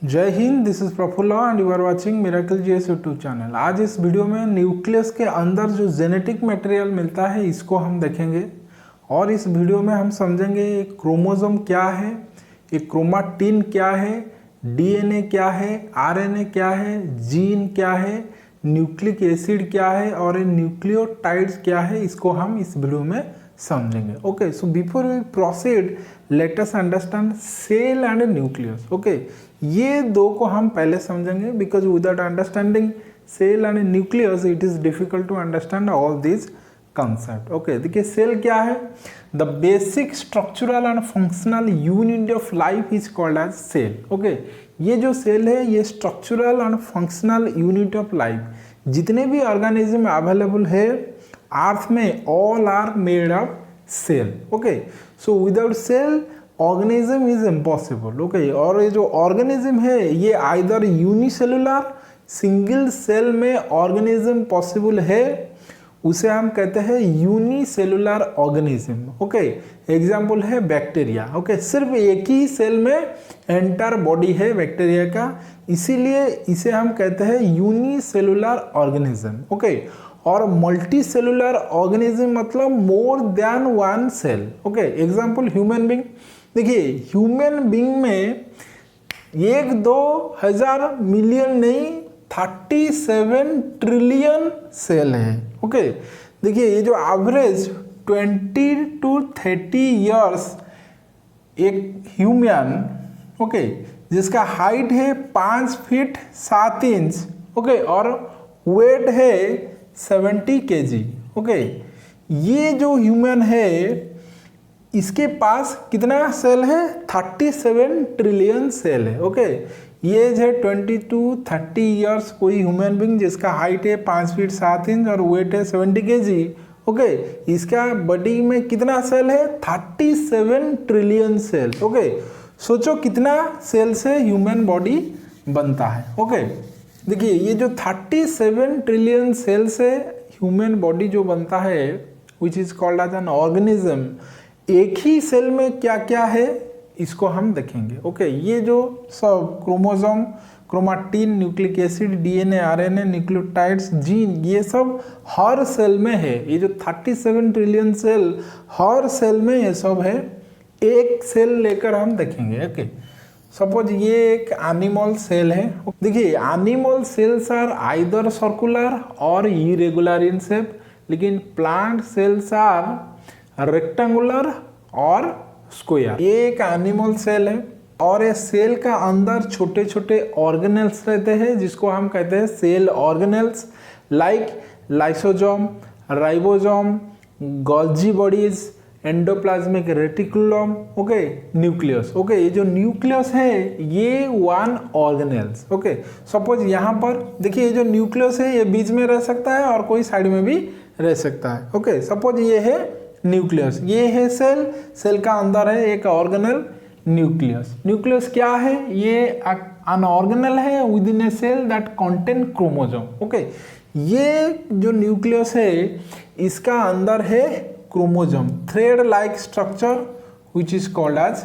जय हिंद, this is Prafulla and you are watching Miracle GS YouTube channel. आज इस वीडियो में न्यूक्लियस के अंदर जो जेनेटिक मटेरियल मिलता है इसको हम देखेंगे और इस वीडियो में हम समझेंगे एक क्रोमोसोम क्या है, एक क्रोमाटिन क्या है, डीएनए क्या है, आरएनए क्या है, जीन क्या है, न्यूक्लिक एसिड क्या है और न्यूक्लियोटाइड्स क्या है, इसको हम इस वीडियो में समझेंगे। Okay, so before we proceed let us understand cell and nucleus. Okay, ये दो को हम पहले समझेंगे because without understanding cell and nucleus it is difficult to understand all this concept. Okay, देखिए सेल क्या है। The basic structural and functional unit of life is called as cell. Okay, ये जो सेल है ये structural and functional unit of life, जितने भी organism available है अर्थ में all are made of cell. Okay, so without cell organism is impossible. Okay, और ये जो ऑर्गेनिज्म है ये आइदर यूनिसेलुलर सिंगल सेल में ऑर्गेनिज्म पॉसिबल है, उसे हम कहते हैं यूनिसेलुलर ऑर्गेनिज्म। ओके, एग्जाम्पल है बैक्टीरिया। ओके, सिर्फ एक ही सेल में एंटायर बॉडी है बैक्टीरिया का, इसीलिए इसे हम कहते हैं यूनिसेलुलर ऑर्गेनिज्म। ओके, और मल्टी सेलुलर ऑर्गेनिज्म मतलब more than one cell. Okay, example human being. देखिए ह्यूमन बींग में 1-2 मिलियन नहीं 37 ट्रिलियन सेल है। ओके, देखिए ये जो एवरेज 20 to 30 ईयर्स एक ह्यूमन, ओके, जिसका हाइट है 5 फीट 7 इंच, ओके, और वेट है 70 kg। ओके, ये जो ह्यूमन है इसके पास कितना सेल है? 37 ट्रिलियन सेल है। ओके, ये है 20 to 30 ईयर्स कोई ह्यूमन बींग जिसका हाइट है 5 फीट 7 इंच और वेट है 70 kg। ओके, इसका बॉडी में कितना सेल है? 37 ट्रिलियन सेल। ओके, सोचो कितना सेल से ह्यूमन बॉडी बनता है। ओके, देखिए ये जो 37 ट्रिलियन सेल से ह्यूमन बॉडी जो बनता है which is called as an organism, एक ही सेल में क्या क्या है इसको हम देखेंगे। ओके, ये जो सब chromosome, chromatin, nucleic acid, DNA, RNA, nucleotides, gene, ये सब हर सेल में है। ये जो 37 ट्रिलियन सेल हर सेल में ये सब है, एक सेल लेकर हम देखेंगे। ओके, सपोज ये एक एनिमल सेल है। देखिए animal cells are either circular और इरेगुलर इन शेप, लेकिन प्लांट सेल्स आर रेक्टेंगुलर और स्क्वायर। ये एक एनिमल सेल है और ये सेल का अंदर छोटे छोटे ऑर्गेनेल्स रहते हैं जिसको हम कहते हैं cell organelles, like lysosome, ribosome, Golgi bodies, endoplasmic reticulum, okay, nucleus. Okay, ये जो न्यूक्लियस है ये वन ऑर्गेनेल्स। ओके, सपोज यहाँ पर देखिए ये जो न्यूक्लियस है ये बीच में रह सकता है और कोई साइड में भी रह सकता है। ओके, सपोज ये है न्यूक्लियस, ये है सेल, सेल का अंदर है एक ऑर्गेनेल न्यूक्लियस। न्यूक्लियस क्या है? ये अन ऑर्गेनेल है within a cell that contain chromosome. Okay, ये जो न्यूक्लियस है इसका अंदर है chromosome, thread like structure which is called as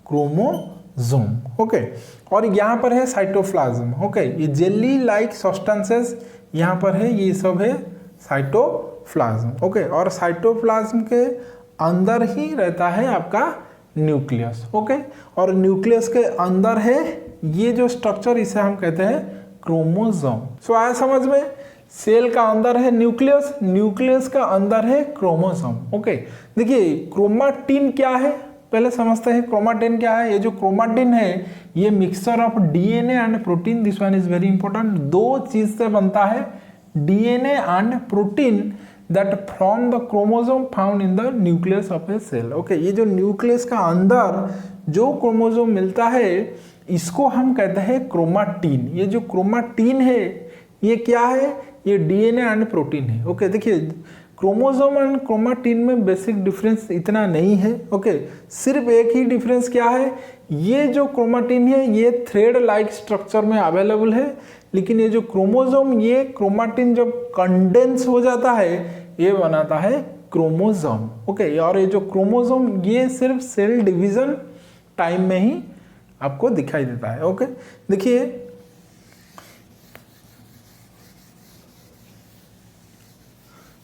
chromosome. Okay, और यहाँ पर है साइटोप्लाज्म। ओके, ये जेली लाइक सब्सटेंसेस यहाँ पर है, ये सब है साइटोप्लाज्म। ओके, और साइटोप्लाज्म के अंदर ही रहता है आपका न्यूक्लियस। ओके, और न्यूक्लियस के अंदर है ये जो स्ट्रक्चर, इसे हम कहते हैं क्रोमोसोम। सो आया समझ में? सेल का अंदर है न्यूक्लियस, न्यूक्लियस का अंदर है क्रोमोसोम। ओके, देखिए क्रोमाटिन क्या है पहले समझते हैं। क्रोमाटिन क्या है? ये जो क्रोमाटिन है ये mixture of DNA and protein, this one is very important. दो चीज से बनता है, DNA and protein that from the chromosome found in the nucleus of a cell. Okay, ये जो न्यूक्लियस का अंदर जो क्रोमोसोम मिलता है इसको हम कहते हैं क्रोमाटिन। ये जो क्रोमाटिन है ये क्या है? ये डीएनए एंड प्रोटीन है। ओके, देखिए क्रोमोसोम एंड क्रोमाटिन में बेसिक डिफरेंस इतना नहीं है। ओके, सिर्फ एक ही डिफरेंस क्या है? ये जो क्रोमाटिन है ये थ्रेड लाइक स्ट्रक्चर में अवेलेबल है, लेकिन ये जो क्रोमोसोम, ये क्रोमाटिन जब कंडेंस हो जाता है ये बनाता है क्रोमोसोम। ओके, और ये जो क्रोमोसोम ये सिर्फ सेल डिवीजन टाइम में ही आपको दिखाई देता है। ओके,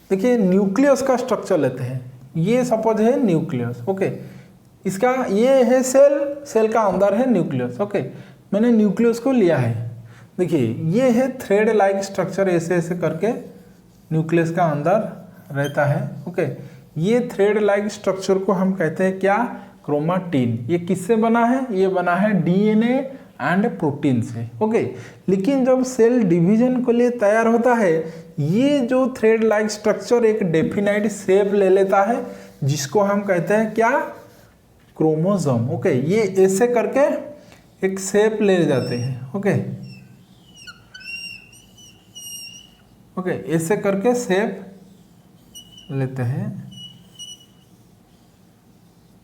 देखिए न्यूक्लियस का स्ट्रक्चर लेते हैं। ये सपोज है न्यूक्लियस। ओके, इसका ये है सेल का अंदर है न्यूक्लियस। ओके, मैंने न्यूक्लियस को लिया है। देखिए ये है थ्रेड लाइक स्ट्रक्चर, ऐसे ऐसे करके न्यूक्लियस का अंदर रहता है। ओके, ये थ्रेड लाइक स्ट्रक्चर को हम कहते हैं क्या? क्रोमाटिन। ये किससे बना है? ये बना है डीएनए एंड प्रोटीन से। ओके, लेकिन जब सेल डिवीजन के लिए तैयार होता है, ये जो थ्रेड लाइक स्ट्रक्चर एक डेफिनाइट शेप ले लेता है, जिसको हम कहते हैं क्या? क्रोमोसोम। ओके, ये ऐसे करके एक शेप ले जाते हैं। ओके, ऐसे करके शेप लेते हैं।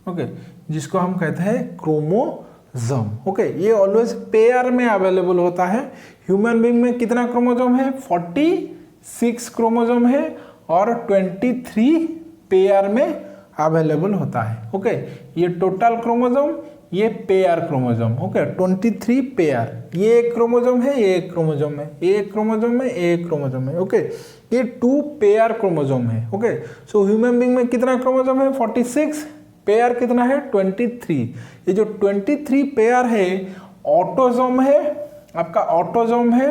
ओके, जिसको हम कहते हैं क्रोमोसोम। ओके, ये ऑलवेज पेयर में अवेलेबल होता है। ह्यूमन बीइंग में कितना क्रोमोसोम है? 46 क्रोमोसोम है और 23 पेयर में अवेलेबल होता है। ओके, ये टोटल क्रोमोसोम, ये पेयर क्रोमोसोम। Okay, 23 pair. ये एक क्रोमोसोम है, ये एक क्रोमोसोम है, एक क्रोमोसोम है, एक क्रोमोसोम है। ओके, ये 2 पेयर क्रोमोसोम है। ओके, सो ह्यूमन बीइंग में कितना क्रोमोसोम है? 46। पेयर कितना है? 23। ये जो 23 पेयर है ऑटोसोम है, आपका ऑटोसोम है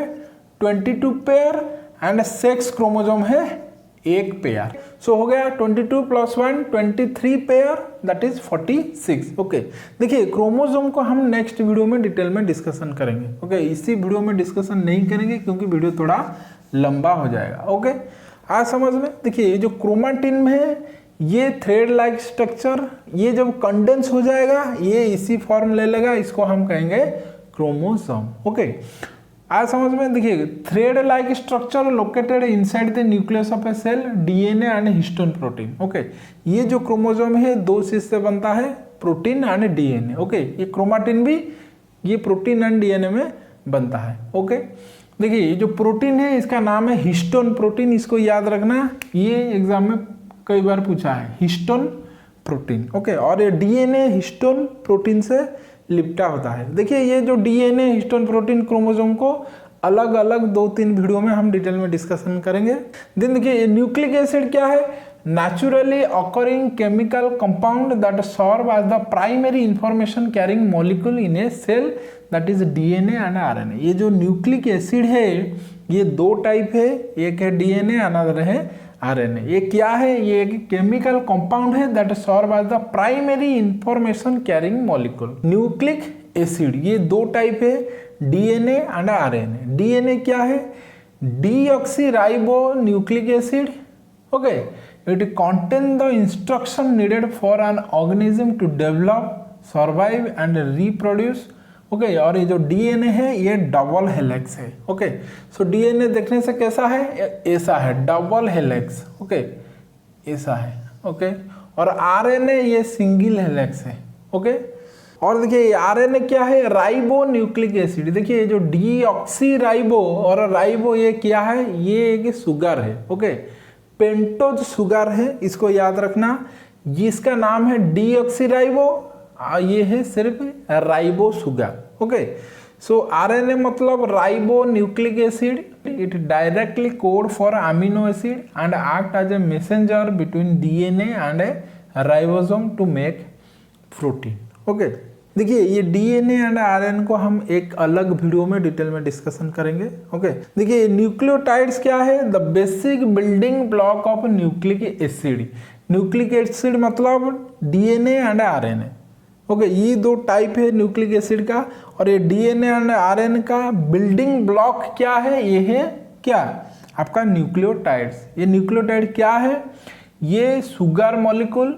22 पेयर एंड सेक्स क्रोमोसोम है 1 पेयर। सो हो गया 22 + 1 23 पेयर, दैट इज 46। ओके, देखिए क्रोमोसोम को हम नेक्स्ट वीडियो में डिटेल में डिस्कशन करेंगे। ओके, इसी वीडियो में डिस्कशन नहीं करेंगे क्योंकि वीडियो थोड़ा लंबा हो जाएगा। ओके, आज समझ में। देखिए ये जो क्रोमाटिन में है, ये थ्रेड लाइक स्ट्रक्चर, ये जब कंडेंस हो जाएगा ये इसी फॉर्म ले लेगा, इसको हम कहेंगे क्रोमोसोम। ओके, आज समझ में। देखिए thread like structure located inside the nucleus of a cell, DNA and histone protein. Okay, ये जो क्रोमोसोम है 2 चीज से बनता है, प्रोटीन एंड डीएनए। ओके, ये क्रोमाटिन भी ये प्रोटीन एंड डीएनए में बनता है। ओके, देखिए ये जो प्रोटीन है इसका नाम है हिस्टोन प्रोटीन, इसको याद रखना, ये एग्जाम में कई बार पूछा है, हिस्टोन प्रोटीन। ओके, और ये डीएनए हिस्टोन प्रोटीन से लिपटा होता है। देखिए ये जो डीएनए हिस्टोन प्रोटीन क्रोमोसोम को अलग अलग 2-3 वीडियो में हम डिटेल में डिस्कशन करेंगे। देन देखिए ये न्यूक्लिक एसिड क्या है? naturally occurring chemical compound that serve as the primary information carrying molecule in a cell, that is DNA and RNA। ये जो न्यूक्लिक एसिड है ये 2 टाइप है, एक है डीएनए, अनदर है आरएनए। ये क्या है? ये एक केमिकल कंपाउंड है that serve as the primary information carrying molecule. Nucleic acid ये 2 टाइप है, डीएनए एंड आरएनए। डीएनए क्या है? Deoxyribo nucleic acid. Okay, it contain the instruction needed for an organism to develop, survive and reproduce। Okay, और ये जो DNA है ये double helix है। ओके, सो डीएनए देखने से कैसा है? ऐसा है, डबल हेलिक्स। ओके, ऐसा है। ओके, और आरएनए ये सिंगल हेलिक्स है। ओके, और देखिए आरएनए क्या है? Ribo nucleic acid. देखिए ये जो डीऑक्सीराइबो और राइबो ये क्या है? ये एक शुगर है। ओके, पेंटोज शुगर है, इसको याद रखना। जिसका नाम है डीऑक्सीराइबो, ये है सिर्फ ribo sugar. Okay, so RNA मतलब ribo nucleic acid, it directly code for amino acid and act as a messenger between DNA and a ribosome to make protein. Okay, देखिए ये डीएनए एंड आरएनए को हम एक अलग video में detail में discussion करेंगे। ओके, देखिए न्यूक्लियोटाइड्स क्या है? The basic building block of nucleic acid. Nucleic acid मतलब डीएनए एंड आरएनए। ओके, ये 2 टाइप है न्यूक्लिक एसिड का, और ये डीएनए एंड आरएनए का बिल्डिंग ब्लॉक क्या है? ये है क्या? आपका न्यूक्लियोटाइड्स। ये न्यूक्लियोटाइड क्या है? ये sugar molecule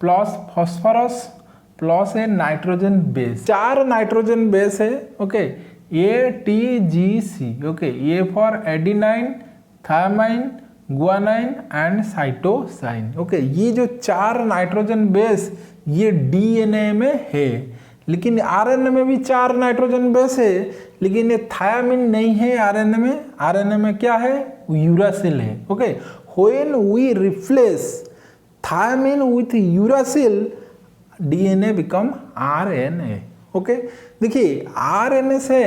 plus phosphorus plus है नाइट्रोजन बेस, 4 नाइट्रोजन बेस है। Okay, ATGC। ओके, ये for adenine, thymine, guanine and cytosine. Okay, ये जो 4 नाइट्रोजन बेस ये डीएनए में है, लेकिन आरएनए में भी 4 नाइट्रोजन बेस है, लेकिन ये थायामिन नहीं है आरएनए में। आरएनए में क्या है? यूरासिल है। Okay, when we replace thymine with uracil, DNA become RNA. Okay, देखिए आरएनए से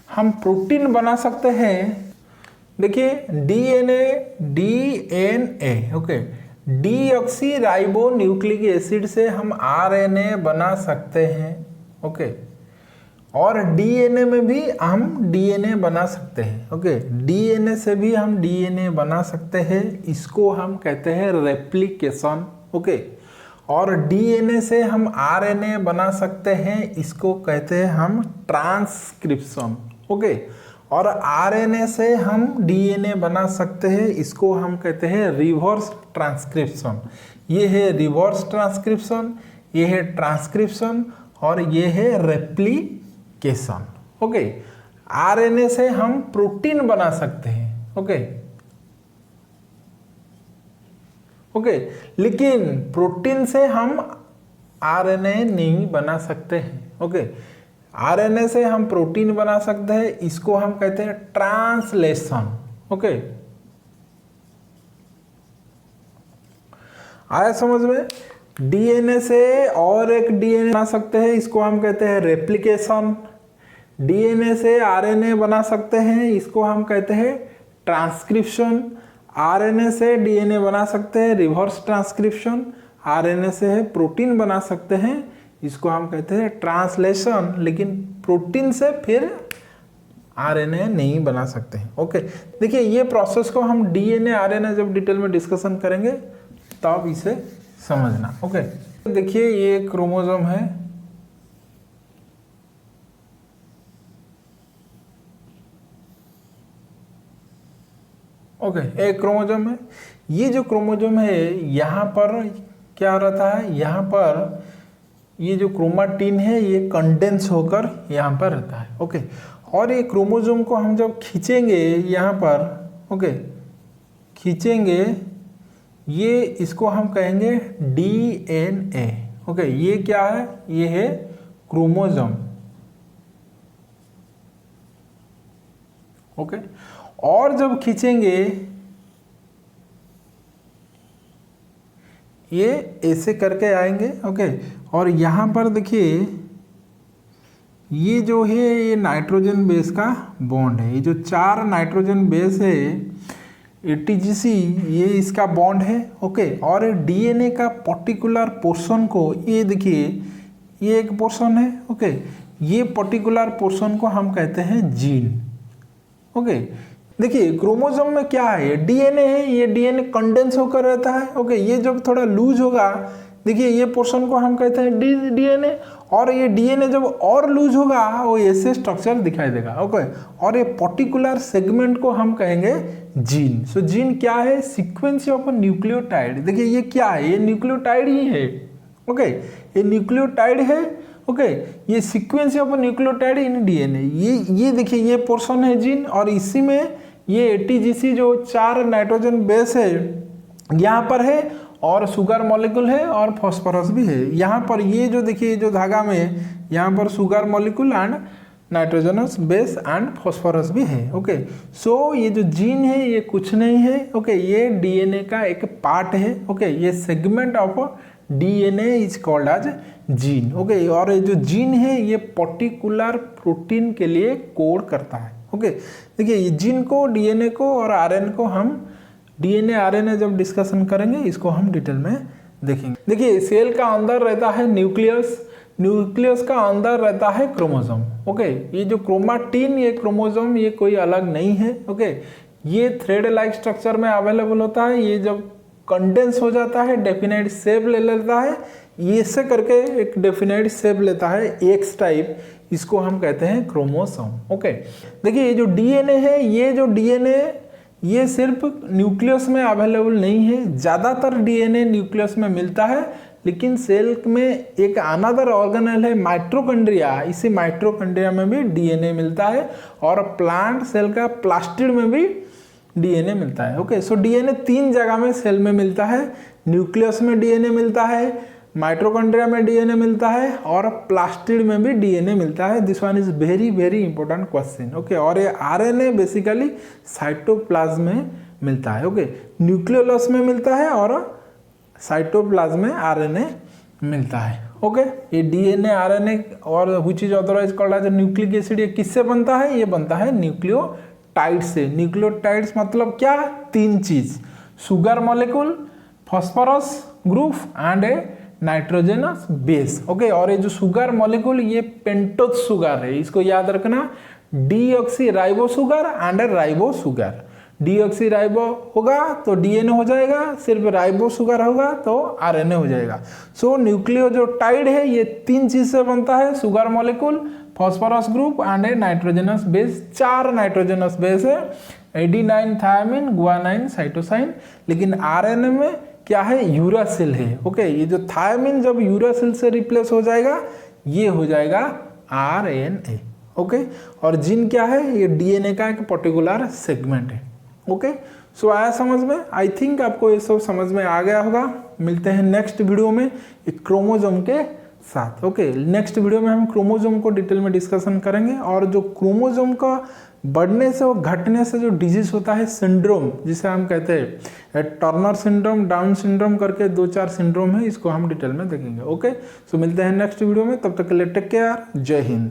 हम प्रोटीन बना सकते हैं। देखिए DNA okay, deoxy ribo nucleic acid से हम आरएनए बना सकते हैं। ओके, और डीएनए में भी हम डीएनए बना सकते हैं। ओके, डीएनए से भी हम डीएनए बना सकते हैं, इसको हम कहते हैं रेप्लिकेशन। ओके, और डीएनए से हम आरएनए बना सकते हैं, इसको कहते हैं हम ट्रांसक्रिप्शन। ओके, और आरएनए से हम डीएनए बना सकते हैं, इसको हम कहते हैं रिवर्स ट्रांसक्रिप्शन। ये है रिवर्स ट्रांसक्रिप्शन, ये है ट्रांसक्रिप्शन और ये है रेप्लिकेशन। ओके, आरएनए से हम प्रोटीन बना सकते हैं। ओके, ओके, लेकिन प्रोटीन से हम आरएनए नहीं बना सकते हैं। ओके, आरएनए से हम प्रोटीन बना सकते हैं, इसको हम कहते हैं ट्रांसलेशन। ओके, आया समझ में? डीएनए से और एक डीएनए बना सकते हैं, इसको हम कहते हैं रेप्लिकेशन। डीएनए से आरएनए बना सकते हैं, इसको हम कहते हैं ट्रांसक्रिप्शन। आरएनए से डीएनए बना सकते हैं, रिवर्स ट्रांसक्रिप्शन। आरएनए से है प्रोटीन बना सकते हैं, इसको हम कहते हैं ट्रांसलेशन। लेकिन प्रोटीन से फिर आरएनए नहीं बना सकते हैं। ओके, देखिए ये प्रोसेस को हम डीएनए आरएनए जब डिटेल में डिस्कशन करेंगे तब इसे समझना। ओके, देखिए ये क्रोमोसोम है। ओके, एक क्रोमोसोम है। ये जो क्रोमोसोम है यहाँ पर क्या रहता है, यहाँ पर ये जो क्रोमाटिन है ये कंडेंस होकर यहाँ पर रहता है। ओके, और ये क्रोमोसोम को हम जब खींचेंगे यहाँ पर, ओके खींचेंगे, ये इसको हम कहेंगे डीएनए। ओके, ये क्या है, ये है क्रोमोसोम। ओके, और जब खींचेंगे ये ऐसे करके आएंगे। ओके, और यहाँ पर देखिए ये जो है ये नाइट्रोजन बेस का बॉन्ड है। ये जो 4 नाइट्रोजन बेस है ATGC, ये इसका बॉन्ड है। ओके, और डीएनए का पर्टिकुलर पोर्शन को, ये देखिए ये एक पोर्शन है। ओके, ये पर्टिकुलर पोर्शन को हम कहते हैं जीन। ओके, देखिए क्रोमोसोम में क्या है, डीएनए है, ये डीएनए कंडेंस होकर रहता है। ओके, ये जब थोड़ा लूज होगा, देखिए ये पोर्शन को हम कहते हैं डीएनए, और ये डीएनए जब और लूज होगा वो ऐसे स्ट्रक्चर दिखाई देगा। ओके, और ये पर्टिकुलर सेगमेंट को हम कहेंगे जीन। सो जीन क्या है, सीक्वेंस ऑफ न्यूक्लियोटाइड। देखिए ये क्या है, ये न्यूक्लियोटाइड ही है। ओके, ये न्यूक्लियोटाइड है। ओके, ये sequence of nucleotide in DNA, ये देखिए ये पोर्शन है जीन, और इसी में ये ATGC जो 4 नाइट्रोजन बेस है यहाँ पर है, और शुगर मॉलिक्यूल है और फॉस्फोरस भी है यहाँ पर। ये जो देखिए जो धागा में यहाँ पर sugar molecule and nitrogenous base and phosphorus भी है। ओके, सो ये जो जीन है ये कुछ नहीं है। ओके, ये डीएनए का एक पार्ट है। ओके, ये segment of DNA is called as gene. Okay, और ये जो जीन है ये पर्टिकुलर प्रोटीन के लिए कोड करता है। ओके, देखिए ये जीन को, डीएनए को और आरएनए को हम डीएनए आरएनए जब डिस्कशन करेंगे इसको हम डिटेल में देखेंगे। देखिए सेल का अंदर रहता है न्यूक्लियस, न्यूक्लियस का अंदर रहता है क्रोमोसोम। ओके, ये जो क्रोमाटिन, ये क्रोमोसोम, ये कोई अलग नहीं है। ओके, ये थ्रेड लाइक स्ट्रक्चर में अवेलेबल होता है। ये जब कंडेंस हो जाता है डेफिनेट शेप ले लेता है, ये ऐसे करके एक डेफिनेट शेप लेता है एक्स टाइप, इसको हम कहते हैं क्रोमोसोम। ओके, देखिए ये जो डीएनए है, ये जो डीएनए ये सिर्फ न्यूक्लियस में अवेलेबल नहीं है, ज़्यादातर डीएनए न्यूक्लियस में मिलता है, लेकिन सेल में एक अनदर ऑर्गेनेल है माइटोकॉन्ड्रिया, इसी माइटोकॉन्ड्रिया में भी डीएनए मिलता है, और प्लांट सेल का प्लास्टिड में भी डीएनए मिलता है। ओके, सो डीएनए 3 जगह में सेल में मिलता है, न्यूक्लियस में डीएनए मिलता है, माइटोकॉन्ड्रिया में डीएनए मिलता है, और प्लास्टिड में भी डीएनए मिलता है। This one is very very important question. Okay, और ये आरएनए बेसिकली साइटोप्लाज्म में मिलता है। ओके, न्यूक्लियोलस में मिलता है और साइटोप्लाज्म में आरएनए मिलता है। ओके। ये डीएनए, आरएनए और which is authorized called as nucleic acid, ये किससे बनता है? ये बनता है न्यूक्लियोटाइड से। न्यूक्लियोटाइड्स मतलब क्या? 3 चीज, sugar molecule, phosphorus group and A nitrogenous base. Okay, और ये जो सुगर मॉलिक्यूल ये पेंटोज सुगर है, इसको याद रखना, deoxy ribo sugar and ribo sugar. Deoxy ribo होगा तो डीएनए हो जाएगा, सिर्फ राइबो सुगर होगा तो आरएनए हो जाएगा। सो न्यूक्लियो जो टाइड है ये 3 चीज से बनता है, sugar molecule, phosphorus group and A nitrogenous base. 4 nitrogenous base है, एडेनाइन, थायमिन, गुआनाइन, साइटोसाइन। लेकिन आरएनए में क्या है? यूरासिल है। ओके, ये जो थायमिन जब यूरासिल से रिप्लेस हो जाएगा ये हो जाएगा आरएनए। ओके, और जीन क्या है? ये डीएनए का एक पर्टिकुलर सेगमेंट है। ओके, सो आया समझ में? आई थिंक आपको ये सब समझ में आ गया होगा। मिलते हैं नेक्स्ट वीडियो में एक क्रोमोजोम के साथ। ओके, नेक्स्ट वीडियो में हम क्रोमोजोम को डिटेल में डिस्कशन करेंगे, और जो क्रोमोजोम का बढ़ने से और घटने से जो डिजीज होता है, सिंड्रोम जिसे हम कहते हैं टर्नर सिंड्रोम, डाउन सिंड्रोम करके 2-4 सिंड्रोम है, इसको हम डिटेल में देखेंगे। ओके, सो मिलते हैं नेक्स्ट वीडियो में, तब तक के लिए टेक केयर, जय हिंद।